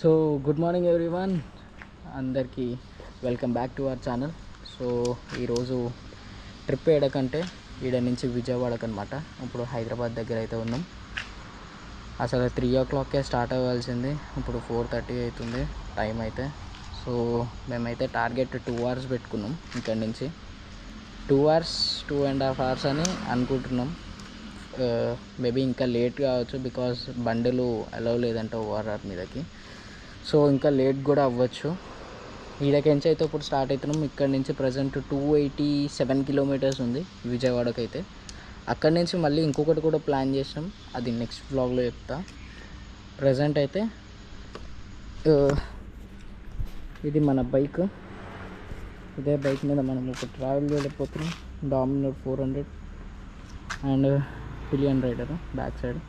So good morning everyone, అందరికీ welcome back to our channel. So ఈరోజు trip ఏడకంటే ఈడ నుంచి విజయవాడకు అనమాట. ఇప్పుడు హైదరాబాద్ దగ్గర అయితే ఉన్నాం. అసలు 3 o'clockకే స్టార్ట్ అవ్వాల్సింది, ఇప్పుడు 4:30 అవుతుంది టైం అయితే. సో మేమైతే టార్గెట్ 2 hours పెట్టుకున్నాం. ఇక్కడ నుంచి 2 hours 2.5 hours అని అనుకుంటున్నాం. మేబీ ఇంకా లేట్ కావచ్చు, బికాజ్ బండిలు అలౌ లేదంట ఓఆర్ఆర్ మీదకి. సో ఇంకా లేట్ కూడా అవ్వచ్చు. ఈడకెంచి అయితే ఇప్పుడు స్టార్ట్ అవుతున్నాం. ఇక్కడ నుంచి ప్రజెంట్ 287 kilometers ఉంది విజయవాడకి అయితే. అక్కడి నుంచి మళ్ళీ ఇంకొకటి కూడా ప్లాన్ చేసినాం, అది నెక్స్ట్ వ్లాగ్లో చెప్తా. ప్రజెంట్ అయితే ఇది మన బైక్. ఇదే బైక్ మీద మనం ఇప్పుడు ట్రావెల్ చేయలేకపోతున్నాం. Dominar 400 and pillion rider back side.